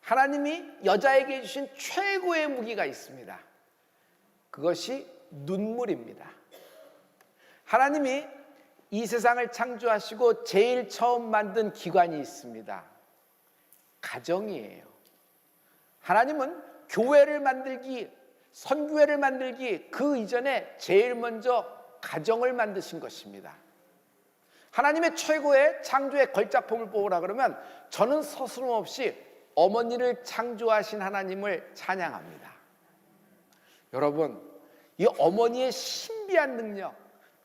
하나님이 여자에게 주신 최고의 무기가 있습니다. 그것이 눈물입니다. 하나님이 이 세상을 창조하시고 제일 처음 만든 기관이 있습니다. 가정이에요. 하나님은 교회를 만들기, 선교회를 만들기 그 이전에 제일 먼저 가정을 만드신 것입니다. 하나님의 최고의 창조의 걸작품을 뽑으라 그러면 저는 서스럼없이 어머니를 창조하신 하나님을 찬양합니다. 여러분, 이 어머니의 신비한 능력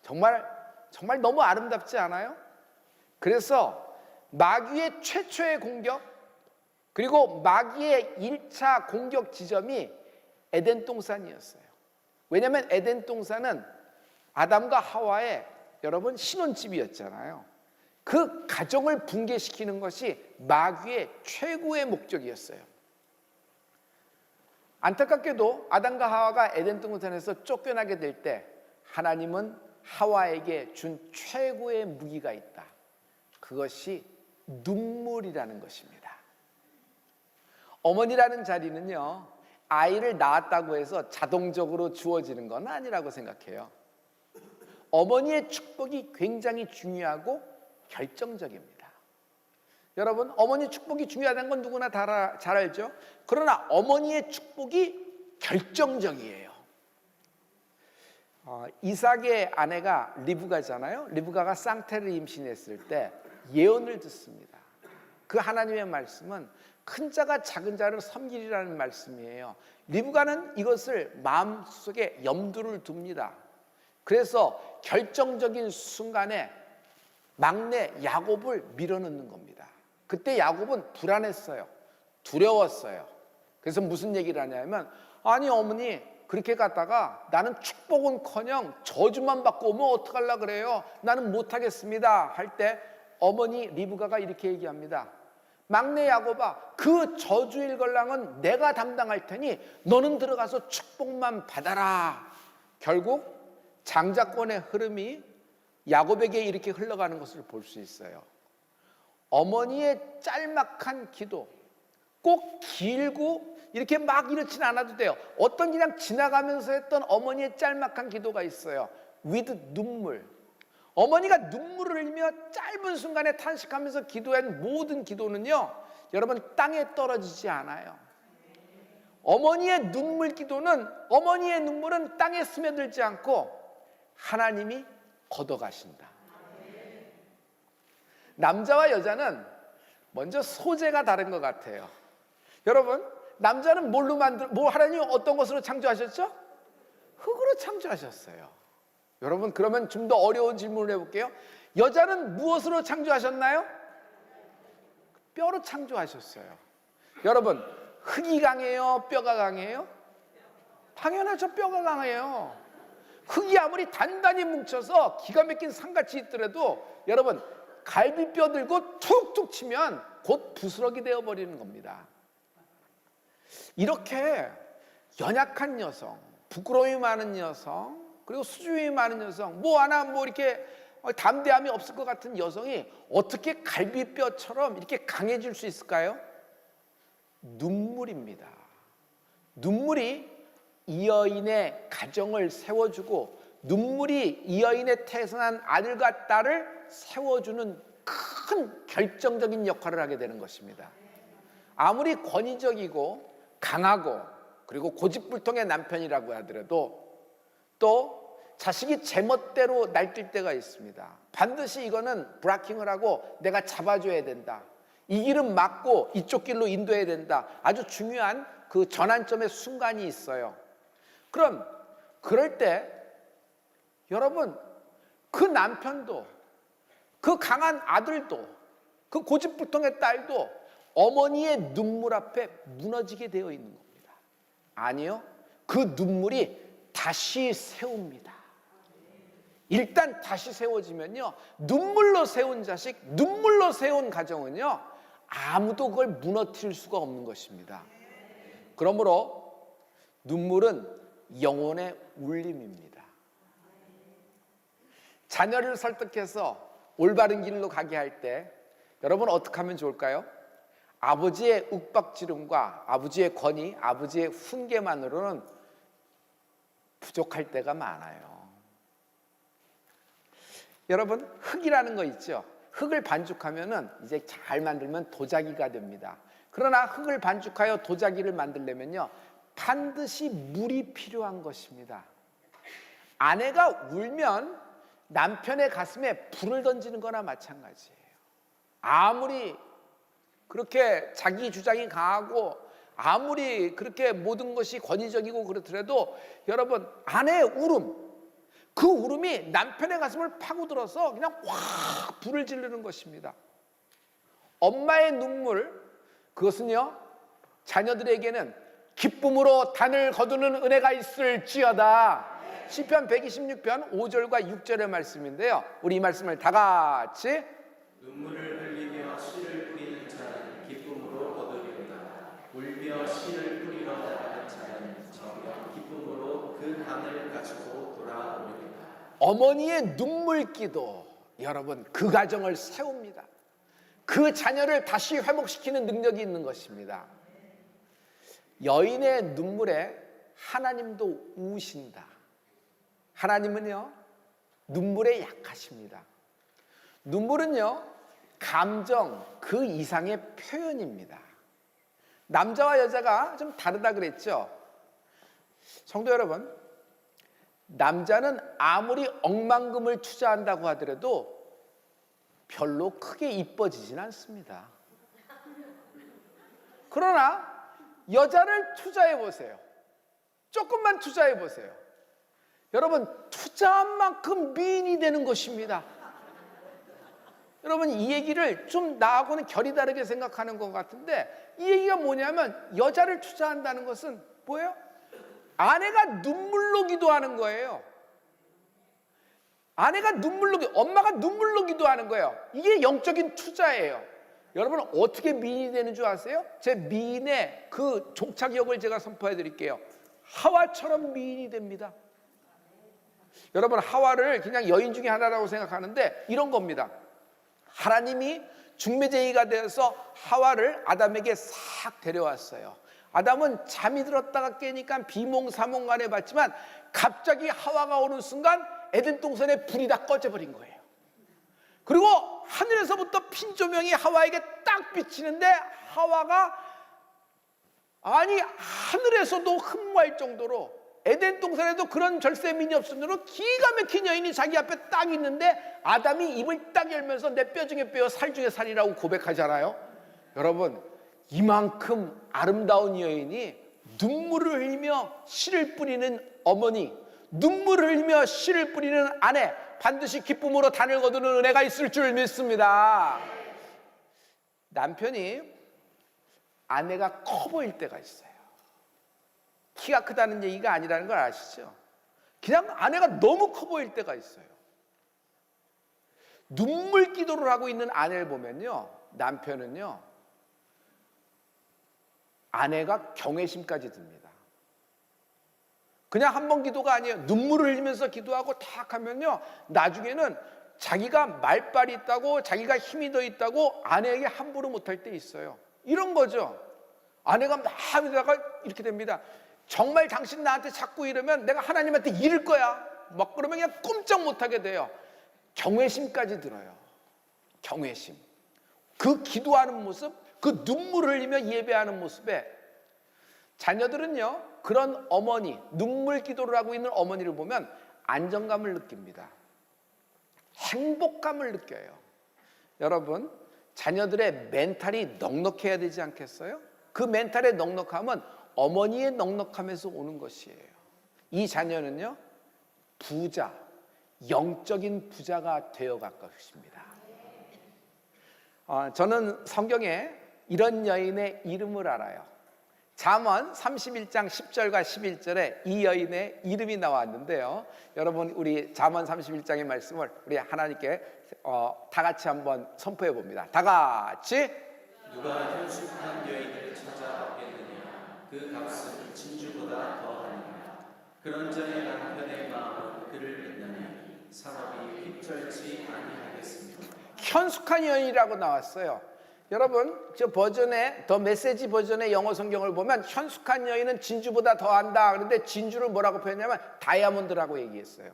정말 너무 아름답지 않아요? 그래서 마귀의 최초의 공격, 그리고 마귀의 1차 공격 지점이 에덴 동산이었어요. 왜냐하면 에덴 동산은 아담과 하와의 여러분 신혼집이었잖아요. 그 가정을 붕괴시키는 것이 마귀의 최고의 목적이었어요. 안타깝게도 아담과 하와가 에덴 동산에서 쫓겨나게 될 때 하나님은 하와에게 준 최고의 무기가 있다. 그것이 눈물이라는 것입니다. 어머니라는 자리는요, 아이를 낳았다고 해서 자동적으로 주어지는 건 아니라고 생각해요. 어머니의 축복이 굉장히 중요하고 결정적입니다. 여러분, 어머니 축복이 중요하다는 건 누구나 다 잘 알죠? 그러나 어머니의 축복이 결정적이에요. 이삭의 아내가 리브가잖아요. 리브가가 쌍태를 임신했을 때 예언을 듣습니다. 그 하나님의 말씀은 큰 자가 작은 자를 섬기리라는 말씀이에요. 리브가는 이것을 마음속에 염두를 둡니다. 그래서 결정적인 순간에 막내 야곱을 밀어넣는 겁니다. 그때 야곱은 불안했어요. 두려웠어요. 그래서 무슨 얘기를 하냐면, 아니 어머니 그렇게 갔다가 나는 축복은커녕 저주만 받고 오면 어떡하려고 그래요? 나는 못하겠습니다. 할 때 어머니 리브가가 이렇게 얘기합니다. 막내 야곱아, 그 저주일 걸랑은 내가 담당할 테니 너는 들어가서 축복만 받아라. 결국 장자권의 흐름이 야곱에게 이렇게 흘러가는 것을 볼 수 있어요. 어머니의 짤막한 기도, 꼭 길고 이렇게 막 이렇지는 않아도 돼요. 어떤 그냥 지나가면서 했던 어머니의 짤막한 기도가 있어요. with 눈물. 어머니가 눈물을 흘리며 짧은 순간에 탄식하면서 기도한 모든 기도는요, 여러분 땅에 떨어지지 않아요. 어머니의 눈물 기도는, 어머니의 눈물은 땅에 스며들지 않고 하나님이 걷어가신다. 남자와 여자는 먼저 소재가 다른 것 같아요. 여러분, 남자는 하나님이 어떤 것으로 창조하셨죠? 흙으로 창조하셨어요. 여러분, 그러면 좀 더 어려운 질문을 해볼게요. 여자는 무엇으로 창조하셨나요? 뼈로 창조하셨어요. 여러분, 흙이 강해요? 뼈가 강해요? 당연하죠. 뼈가 강해요. 흙이 아무리 단단히 뭉쳐서 기가 막힌 산같이 있더라도 여러분, 갈비뼈 들고 툭툭 치면 곧 부스러기 되어버리는 겁니다. 이렇게 연약한 여성, 부끄러움이 많은 여성, 그리고 수줍음이 많은 여성, 이렇게 담대함이 없을 것 같은 여성이 어떻게 갈비뼈처럼 이렇게 강해질 수 있을까요? 눈물입니다. 눈물이 이 여인의 가정을 세워주고, 눈물이 이 여인의 태어난 아들과 딸을 세워주는 큰 결정적인 역할을 하게 되는 것입니다. 아무리 권위적이고 강하고 그리고 고집불통의 남편이라고 하더라도 또 자식이 제멋대로 날뛸 때가 있습니다. 반드시 이거는 브라킹을 하고 내가 잡아줘야 된다. 이 길은 막고 이쪽 길로 인도해야 된다. 아주 중요한 그 전환점의 순간이 있어요. 그럼 그럴 때 여러분, 그 남편도, 그 강한 아들도, 그 고집불통의 딸도 어머니의 눈물 앞에 무너지게 되어 있는 겁니다. 아니요, 그 눈물이 다시 세웁니다. 일단 다시 세워지면요, 눈물로 세운 자식, 눈물로 세운 가정은요, 아무도 그걸 무너뜨릴 수가 없는 것입니다. 그러므로 눈물은 영혼의 울림입니다. 자녀를 설득해서 올바른 길로 가게 할 때 여러분 어떻게 하면 좋을까요? 아버지의 윽박지름과 아버지의 권위, 아버지의 훈계만으로는 부족할 때가 많아요. 여러분, 흙이라는 거 있죠? 흙을 반죽하면은 이제 잘 만들면 도자기가 됩니다. 그러나 흙을 반죽하여 도자기를 만들려면요, 반드시 물이 필요한 것입니다. 아내가 울면 남편의 가슴에 불을 던지는 거나 마찬가지예요. 아무리 그렇게 자기 주장이 강하고 아무리 그렇게 모든 것이 권위적이고 그렇더라도 여러분, 아내의 울음, 그 울음이 남편의 가슴을 파고들어서 그냥 확 불을 지르는 것입니다. 엄마의 눈물, 그것은요, 자녀들에게는 기쁨으로 단을 거두는 은혜가 있을지어다. 시편 126편 5절과 6절의 말씀인데요, 우리 이 말씀을 다 같이. 눈물을 흘리며 씨를 뿌리는 자는 기쁨으로 거두리로다. 울며 씨를 뿌리러 나가는 자는 정녕 기쁨으로 그 단을 가지고 돌아오리로다. 어머니의 눈물기도 여러분, 그 가정을 세웁니다. 그 자녀를 다시 회복시키는 능력이 있는 것입니다. 여인의 눈물에 하나님도 우신다. 하나님은요, 눈물에 약하십니다. 눈물은요, 감정 그 이상의 표현입니다. 남자와 여자가 좀 다르다 그랬죠? 성도 여러분, 남자는 아무리 억만금을 투자한다고 하더라도 별로 크게 이뻐지진 않습니다. 그러나 여자를 투자해 보세요. 조금만 투자해 보세요. 여러분, 투자한 만큼 미인이 되는 것입니다. 여러분, 이 얘기를 좀 나하고는 결이 다르게 생각하는 것 같은데, 이 얘기가 뭐냐면, 여자를 투자한다는 것은 뭐예요? 아내가 눈물로 기도하는 거예요. 아내가 엄마가 눈물로 기도하는 거예요. 이게 영적인 투자예요. 여러분, 어떻게 미인이 되는 줄 아세요? 제 미인의 그 종착역을 제가 선포해 드릴게요. 하와처럼 미인이 됩니다. 여러분, 하와를 그냥 여인 중에 하나라고 생각하는데 이런 겁니다. 하나님이 중매쟁이가 되어서 하와를 아담에게 싹 데려왔어요. 아담은 잠이 들었다가 깨니까 비몽사몽간에 봤지만 갑자기 하와가 오는 순간 에덴 동산에 불이 다 꺼져버린 거예요. 그리고 하늘에서부터 핀 조명이 하와에게 딱 비치는데 하와가 하늘에서도 흠모할 정도로, 에덴 동산에도 그런 절세민이 없을 정도로 기가 막힌 여인이 자기 앞에 딱 있는데 아담이 입을 딱 열면서 내 뼈 중에 뼈, 살 중에 살이라고 고백하잖아요. 여러분, 이만큼 아름다운 여인이 눈물을 흘리며 씨를 뿌리는 어머니, 눈물을 흘리며 씨를 뿌리는 아내, 반드시 기쁨으로 단을 거두는 은혜가 있을 줄 믿습니다. 남편이 아내가 커 보일 때가 있어요. 키가 크다는 얘기가 아니라는 걸 아시죠? 그냥 아내가 너무 커 보일 때가 있어요. 눈물 기도를 하고 있는 아내를 보면요, 남편은요, 아내가 경외심까지 듭니다. 그냥 한 번 기도가 아니에요. 눈물을 흘리면서 기도하고 탁 하면요, 나중에는 자기가 말빨이 있다고, 자기가 힘이 더 있다고 아내에게 함부로 못할 때 있어요. 이런 거죠. 아내가 막 하다가 이렇게 됩니다. 정말 당신 나한테 자꾸 이러면 내가 하나님한테 이를 거야. 막 그러면 그냥 꼼짝 못하게 돼요. 경외심까지 들어요. 경외심. 그 기도하는 모습, 그 눈물을 흘리며 예배하는 모습에 자녀들은요, 그런 어머니, 눈물 기도를 하고 있는 어머니를 보면 안정감을 느낍니다. 행복감을 느껴요. 여러분, 자녀들의 멘탈이 넉넉해야 되지 않겠어요? 그 멘탈의 넉넉함은 어머니의 넉넉함에서 오는 것이에요. 이 자녀는요, 부자, 영적인 부자가 되어갈 것입니다. 저는 성경에 이런 여인의 이름을 알아요. 잠언 31장 10절과 11절에 이 여인의 이름이 나왔는데요, 여러분, 우리 잠언 31장의 말씀을 우리 하나님께 다 같이 한번 선포해 봅니다. 다 같이. 누가 현숙한 여인을 찾아 얻겠느냐? 그 값은 진주보다 더하느냐? 그런 자의 남편의 마음은 그를 믿나니 산업이 휩절지 아니하겠습니다. 현숙한 여인이라고 나왔어요. 여러분 저 버전의 더 메시지 버전의 영어 성경을 보면 현숙한 여인은 진주보다 더한다. 그런데 진주를 뭐라고 표현하냐면 다이아몬드라고 얘기했어요.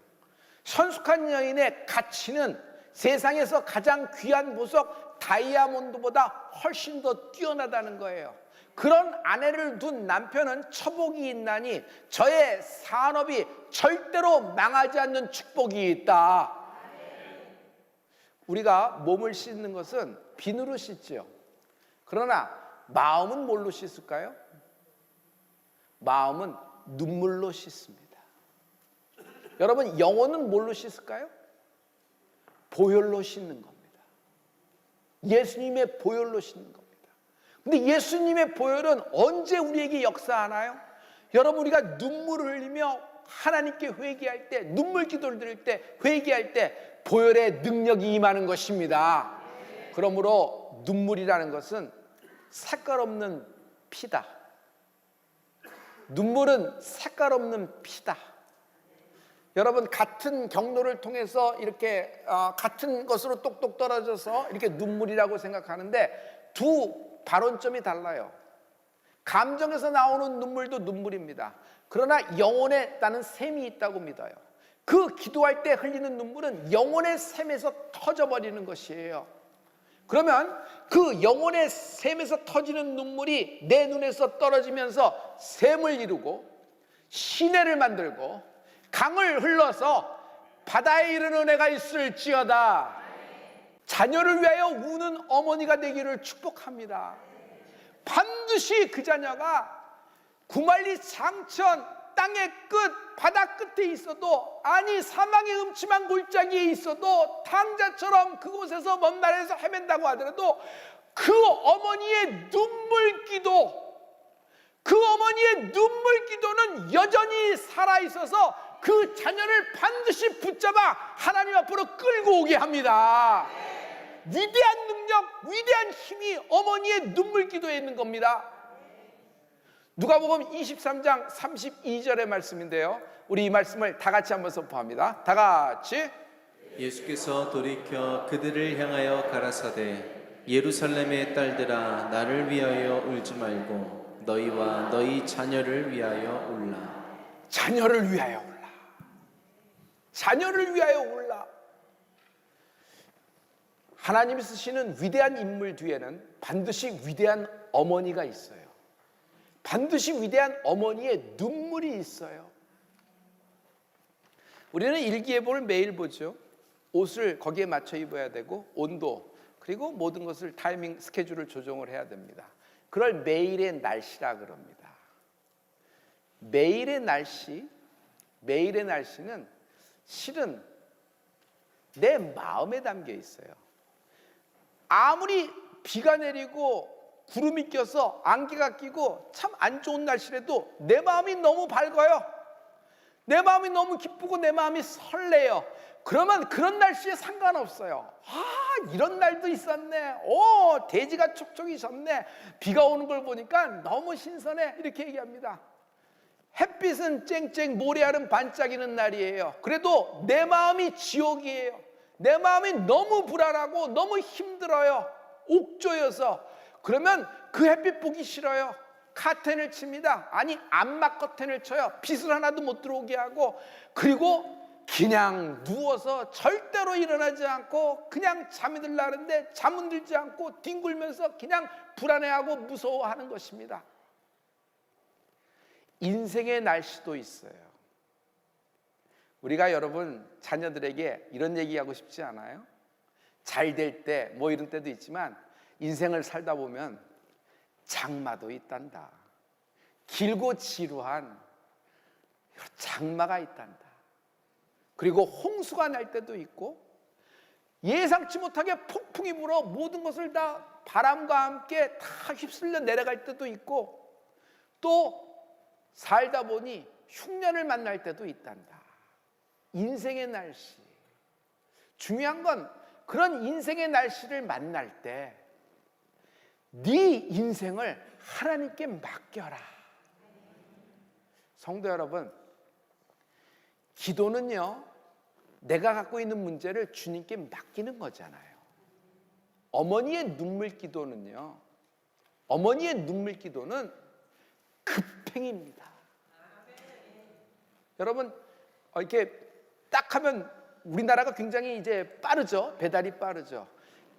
현숙한 여인의 가치는 세상에서 가장 귀한 보석 다이아몬드보다 훨씬 더 뛰어나다는 거예요. 그런 아내를 둔 남편은 처복이 있나니 저의 산업이 절대로 망하지 않는 축복이 있다. 우리가 몸을 씻는 것은 비누로 씻죠. 그러나 마음은 뭘로 씻을까요? 마음은 눈물로 씻습니다. 여러분 영혼은 뭘로 씻을까요? 보혈로 씻는 겁니다. 예수님의 보혈로 씻는 겁니다. 근데 예수님의 보혈은 언제 우리에게 역사하나요? 여러분 우리가 눈물을 흘리며 하나님께 회개할 때, 눈물 기도를 드릴 때, 회개할 때 보혈의 능력이 임하는 것입니다. 그러므로 눈물이라는 것은 색깔 없는 피다. 눈물은 색깔 없는 피다. 여러분 같은 경로를 통해서 이렇게 같은 것으로 똑똑 떨어져서 이렇게 눈물이라고 생각하는데 두 발원점이 달라요. 감정에서 나오는 눈물도 눈물입니다. 그러나 영혼에 나는 샘이 있다고 믿어요. 그 기도할 때 흘리는 눈물은 영혼의 샘에서 터져버리는 것이에요. 그러면 그 영혼의 샘에서 터지는 눈물이 내 눈에서 떨어지면서 샘을 이루고 시내를 만들고 강을 흘러서 바다에 이르는 애가 있을지어다. 자녀를 위하여 우는 어머니가 되기를 축복합니다. 반드시 그 자녀가 구말리 장천 땅의 끝 바다 끝에 있어도, 아니 사망의 음침한 골짜기에 있어도 탕자처럼 그곳에서 먼 나라에서 헤맨다고 하더라도 그 어머니의 눈물기도, 그 어머니의 눈물기도는 여전히 살아있어서 그 자녀를 반드시 붙잡아 하나님 앞으로 끌고 오게 합니다. 위대한 능력, 위대한 힘이 어머니의 눈물기도에 있는 겁니다. 누가복음 23장 32절의 말씀인데요, 우리 이 말씀을 다 같이 한번 선포합니다. 다 같이. 예수께서 돌이켜 그들을 향하여 가라사대 예루살렘의 딸들아 나를 위하여 울지 말고 너희와 너희 자녀를 위하여 울라. 자녀를 위하여 울라. 자녀를 위하여 울라. 하나님이 쓰시는 위대한 인물 뒤에는 반드시 위대한 어머니가 있어요. 반드시 위대한 어머니의 눈물이 있어요. 우리는 일기예보를 매일 보죠. 옷을 거기에 맞춰 입어야 되고 온도, 그리고 모든 것을 타이밍 스케줄을 조정을 해야 됩니다. 그걸 매일의 날씨라 그럽니다. 매일의 날씨는 실은 내 마음에 담겨 있어요. 아무리 비가 내리고 구름이 껴서 안개가 끼고 참 안 좋은 날씨라도 내 마음이 너무 밝아요. 내 마음이 너무 기쁘고 내 마음이 설레요. 그러면 그런 날씨에 상관없어요. 이런 날도 있었네. 대지가 촉촉이 졌네. 비가 오는 걸 보니까 너무 신선해. 이렇게 얘기합니다. 햇빛은 쨍쨍, 모래알은 반짝이는 날이에요. 그래도 내 마음이 지옥이에요. 내 마음이 너무 불안하고 너무 힘들어요. 옥조여서. 그러면 그 햇빛 보기 싫어요. 카텐을 칩니다. 아니 암막 커튼을 쳐요. 빛을 하나도 못 들어오게 하고, 그리고 그냥 누워서 절대로 일어나지 않고 그냥 잠이 들라는데 잠은 들지 않고 뒹굴면서 그냥 불안해하고 무서워하는 것입니다. 인생의 날씨도 있어요. 우리가 여러분 자녀들에게 이런 얘기하고 싶지 않아요? 잘 될 때 뭐 이런 때도 있지만 인생을 살다 보면 장마도 있단다. 길고 지루한 장마가 있단다. 그리고 홍수가 날 때도 있고 예상치 못하게 폭풍이 불어 모든 것을 다 바람과 함께 다 휩쓸려 내려갈 때도 있고, 또 살다 보니 흉년을 만날 때도 있단다. 인생의 날씨. 중요한 건 그런 인생의 날씨를 만날 때 네 인생을 하나님께 맡겨라. 성도 여러분, 기도는요, 내가 갖고 있는 문제를 주님께 맡기는 거잖아요. 어머니의 눈물 기도는요, 어머니의 눈물 기도는 급행입니다. 여러분, 이렇게 딱 하면 우리나라가 굉장히 이제 빠르죠. 배달이 빠르죠.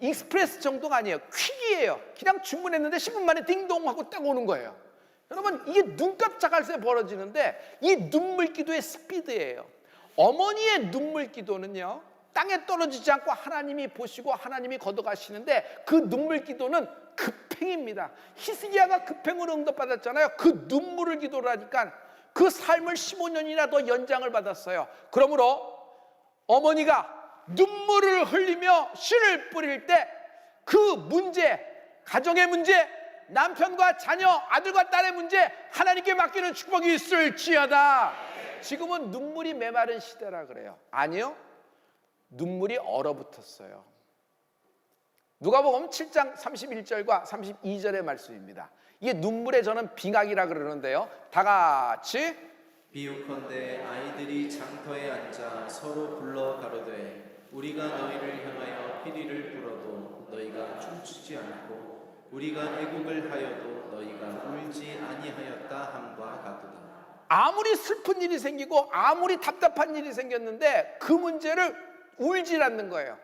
익스프레스 정도가 아니에요. 퀵이에요. 그냥 주문했는데 10분 만에 딩동 하고 딱 오는 거예요. 여러분, 이게 눈 깜짝할 새 벌어지는데 이 눈물 기도의 스피드예요. 어머니의 눈물 기도는요, 땅에 떨어지지 않고 하나님이 보시고 하나님이 걷어가시는데 그 눈물 기도는 급행입니다. 히스기야가 급행으로 응답받았잖아요. 그 눈물을 기도를 하니까 그 삶을 15년이나 더 연장을 받았어요. 그러므로 어머니가 눈물을 흘리며 씨를 뿌릴 때 그 문제, 가정의 문제, 남편과 자녀, 아들과 딸의 문제 하나님께 맡기는 축복이 있을지어다. 지금은 눈물이 메마른 시대라 그래요. 아니요, 눈물이 얼어붙었어요. 누가복음 7장 31절과 32절의 말씀입니다. 이게 눈물의 저는 빙하기라 그러는데요, 다 같이 비유컨대 아이들이 장터에 앉아 서로 불러 가로되 우리가 너희를 향하여 피리를 불어도 너희가 춤추지 않고 우리가 애국을 하여도 너희가 울지 아니하였다 함과 같도다. 아무리 슬픈 일이 생기고 아무리 답답한 일이 생겼는데 그 문제를 울지 않는 거예요.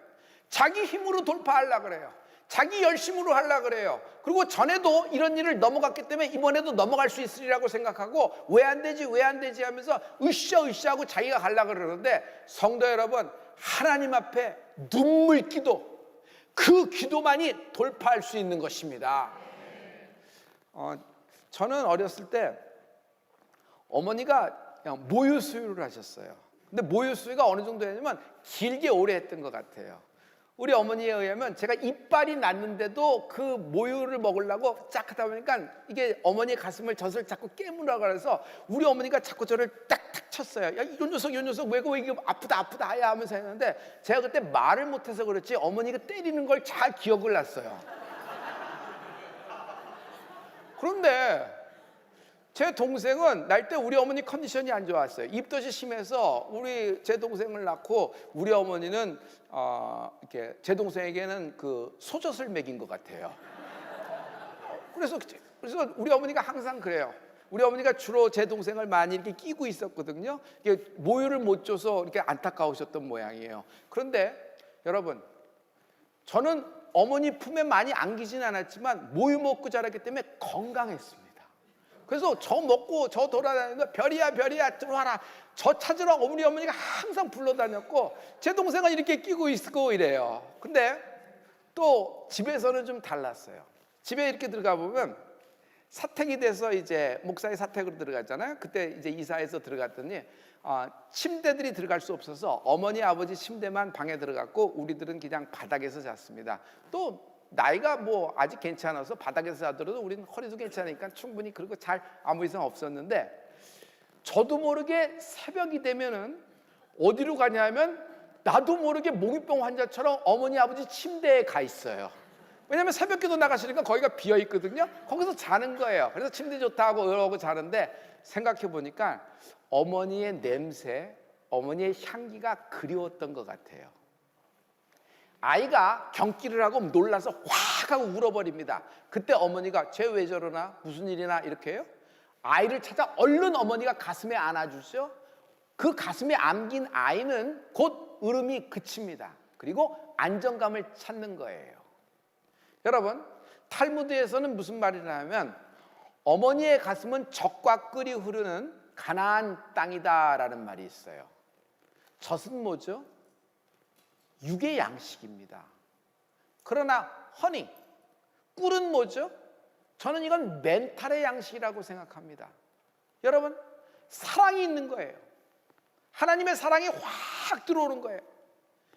자기 힘으로 돌파하려고 그래요. 자기 열심으로 하려고 그래요. 그리고 전에도 이런 일을 넘어갔기 때문에 이번에도 넘어갈 수 있으리라고 생각하고 왜 안 되지 왜 안 되지 하면서 으쌰으쌰하고 자기가 가려고 그러는데, 성도 여러분, 하나님 앞에 눈물 기도, 그 기도만이 돌파할 수 있는 것입니다. 저는 어렸을 때 어머니가 그냥 모유 수유를 하셨어요. 근데 모유 수유가 어느 정도 했냐면 길게 오래 했던 것 같아요. 우리 어머니에 의하면 제가 이빨이 났는데도 그 모유를 먹으려고 쫙 하다 보니까 이게 어머니의 가슴을 젖을 자꾸 깨물라고 해서 우리 어머니가 자꾸 저를 딱딱 쳤어요. 야, 이 녀석 왜 이게 아프다 하야 하면서 했는데 제가 그때 말을 못해서 그렇지 어머니가 때리는 걸 잘 기억을 났어요. 그런데 제 동생은 날 때 우리 어머니 컨디션이 안 좋았어요. 입덧이 심해서 제 동생을 낳고 우리 어머니는 이렇게 제 동생에게는 그 소젖을 먹인 것 같아요. 그래서 우리 어머니가 항상 그래요. 우리 어머니가 주로 제 동생을 많이 이렇게 끼고 있었거든요. 이게 모유를 못 줘서 이렇게 안타까우셨던 모양이에요. 그런데 여러분, 저는 어머니 품에 많이 안기진 않았지만 모유 먹고 자랐기 때문에 건강했습니다. 그래서 저 먹고 저 돌아다니는데 별이야 들어와라, 저 찾으러 우리 어머니가 항상 불러다녔고 제 동생은 이렇게 끼고 있고 이래요. 근데 또 집에서는 좀 달랐어요. 집에 이렇게 들어가 보면 사택이 돼서 이제 목사의 사택으로 들어갔잖아요. 그때 이제 이사해서 들어갔더니 침대들이 들어갈 수 없어서 어머니 아버지 침대만 방에 들어갔고 우리들은 그냥 바닥에서 잤습니다. 또 나이가 뭐 아직 괜찮아서 바닥에서 자더라도 우리는 허리도 괜찮으니까 충분히 그리고 잘 아무 이상 없었는데, 저도 모르게 새벽이 되면은 어디로 가냐면 나도 모르게 몽유병 환자처럼 어머니 아버지 침대에 가 있어요. 왜냐면 새벽기도 나가시니까 거기가 비어 있거든요. 거기서 자는 거예요. 그래서 침대 좋다 하고 이러고 자는데 생각해 보니까 어머니의 냄새, 어머니의 향기가 그리웠던 것 같아요. 아이가 경기를 하고 놀라서 확 하고 울어버립니다. 그때 어머니가 쟤 왜 저러나 무슨 일이나 이렇게 해요. 아이를 찾아 얼른 어머니가 가슴에 안아주죠. 그 가슴에 안긴 아이는 곧 울음이 그칩니다. 그리고 안정감을 찾는 거예요. 여러분, 탈무드에서는 무슨 말이냐 하면 어머니의 가슴은 젖과 꿀이 흐르는 가나안 땅이다라는 말이 있어요. 젖은 뭐죠? 육의 양식입니다. 그러나 허니, 꿀은 뭐죠? 저는 이건 멘탈의 양식이라고 생각합니다. 여러분, 사랑이 있는 거예요. 하나님의 사랑이 확 들어오는 거예요.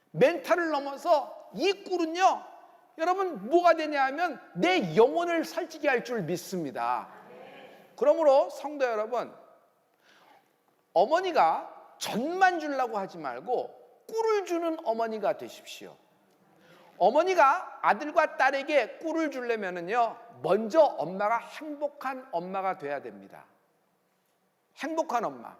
멘탈을 넘어서 이 꿀은요, 여러분 뭐가 되냐 하면 내 영혼을 살찌게 할 줄 믿습니다. 그러므로 성도 여러분, 어머니가 젖만 주려고 하지 말고 꿀을 주는 어머니가 되십시오. 어머니가 아들과 딸에게 꿀을 주려면은요, 먼저 엄마가 행복한 엄마가 돼야 됩니다. 행복한 엄마.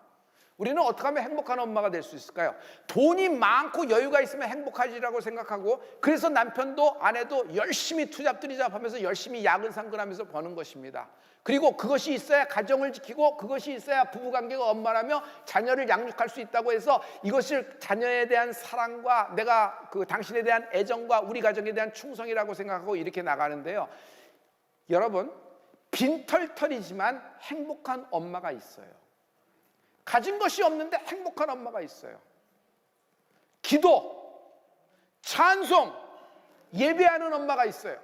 우리는 어떻게 하면 행복한 엄마가 될 수 있을까요? 돈이 많고 여유가 있으면 행복하지라고 생각하고, 그래서 남편도 아내도 열심히 투잡들이잡하면서 열심히 야근상근하면서 버는 것입니다. 그리고 그것이 있어야 가정을 지키고 그것이 있어야 부부관계가 원만하며 자녀를 양육할 수 있다고 해서 이것을 자녀에 대한 사랑과 내가 당신에 대한 애정과 우리 가정에 대한 충성이라고 생각하고 이렇게 나가는데요. 여러분, 빈털털이지만 행복한 엄마가 있어요. 가진 것이 없는데 행복한 엄마가 있어요. 기도, 찬송, 예배하는 엄마가 있어요.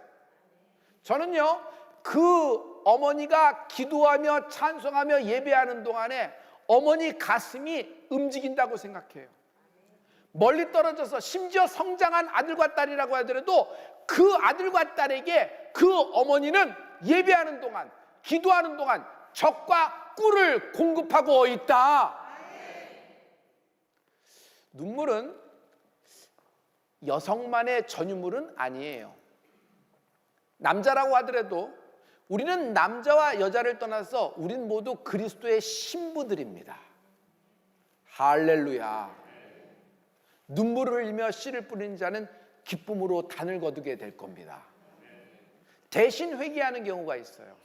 저는요, 그 어머니가 기도하며 찬송하며 예배하는 동안에 어머니 가슴이 움직인다고 생각해요. 멀리 떨어져서 심지어 성장한 아들과 딸이라고 하더라도 그 아들과 딸에게 그 어머니는 예배하는 동안, 기도하는 동안 적과 꿀을 공급하고 있다. 눈물은 여성만의 전유물은 아니에요. 남자라고 하더라도 우리는 남자와 여자를 떠나서 우린 모두 그리스도의 신부들입니다. 할렐루야. 눈물을 흘리며 씨를 뿌리는 자는 기쁨으로 단을 거두게 될 겁니다. 대신 회개하는 경우가 있어요.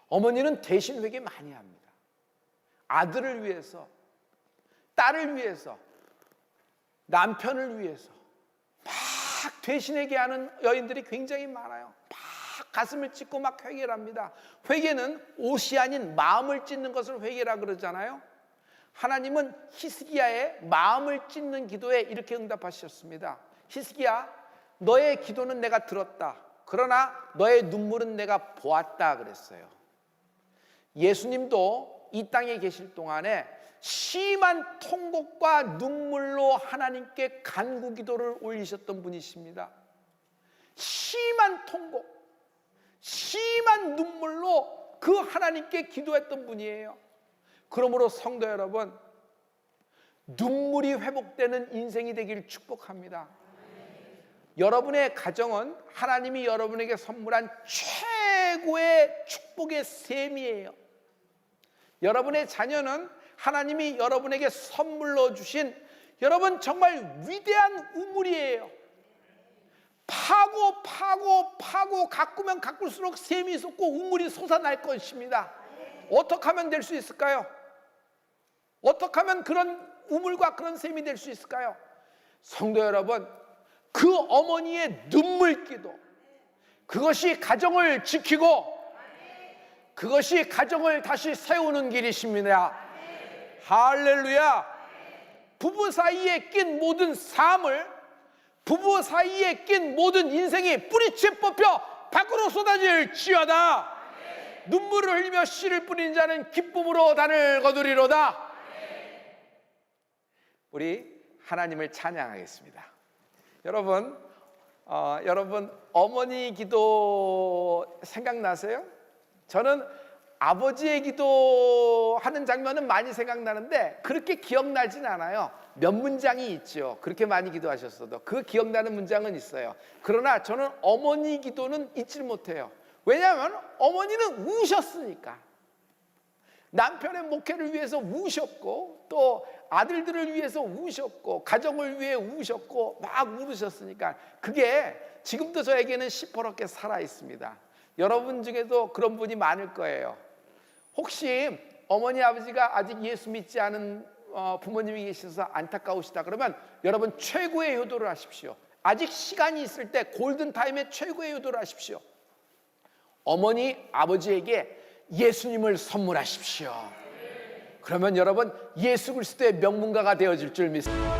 어머니는 대신 회개 많이 합니다. 아들을 위해서, 딸을 위해서, 남편을 위해서 막 대신 회개하는 여인들이 굉장히 많아요. 막 가슴을 찢고 막 회개를 합니다. 회개는 옷이 아닌 마음을 찢는 것을 회개라 그러잖아요. 하나님은 히스기야의 마음을 찢는 기도에 이렇게 응답하셨습니다. 히스기야, 너의 기도는 내가 들었다. 그러나 너의 눈물은 내가 보았다 그랬어요. 예수님도 이 땅에 계실 동안에 심한 통곡과 눈물로 하나님께 간구 기도를 올리셨던 분이십니다. 심한 통곡, 심한 눈물로 그 하나님께 기도했던 분이에요. 그러므로 성도 여러분, 눈물이 회복되는 인생이 되길 축복합니다. 여러분의 가정은 하나님이 여러분에게 선물한 최고의 축복의 셈이에요. 여러분의 자녀는 하나님이 여러분에게 선물로 주신 여러분 정말 위대한 우물이에요. 파고 가꾸면 가꿀수록 샘이 솟고 우물이 솟아날 것입니다. 어떻게 하면 될 수 있을까요? 어떻게 하면 그런 우물과 그런 샘이 될 수 있을까요? 성도 여러분, 그 어머니의 눈물기도, 그것이 가정을 지키고 그것이 가정을 다시 세우는 길이십니다. 할렐루야. 부부 사이에 낀 모든 삶을, 부부 사이에 낀 모든 인생이 뿌리채 뽑혀 밖으로 쏟아질지어다. 눈물을 흘리며 씨를 뿌리는 자는 기쁨으로 단을 거두리로다. 우리 하나님을 찬양하겠습니다. 여러분 어머니 기도 생각나세요? 저는 아버지의 기도하는 장면은 많이 생각나는데 그렇게 기억나진 않아요. 몇 문장이 있죠. 그렇게 많이 기도하셨어도 그 기억나는 문장은 있어요. 그러나 저는 어머니 기도는 잊지 못해요. 왜냐하면 어머니는 우셨으니까. 남편의 목회를 위해서 우셨고 또 아들들을 위해서 우셨고 가정을 위해 우셨고 막 울으셨으니까 그게 지금도 저에게는 시퍼렇게 살아있습니다. 여러분 중에도 그런 분이 많을 거예요. 혹시 어머니 아버지가 아직 예수 믿지 않은 부모님이 계셔서 안타까우시다 그러면 여러분 최고의 효도를 하십시오. 아직 시간이 있을 때 골든타임에 최고의 효도를 하십시오. 어머니 아버지에게 예수님을 선물하십시오. 그러면 여러분 예수 그리스도의 명문가가 되어질 줄 믿습니다.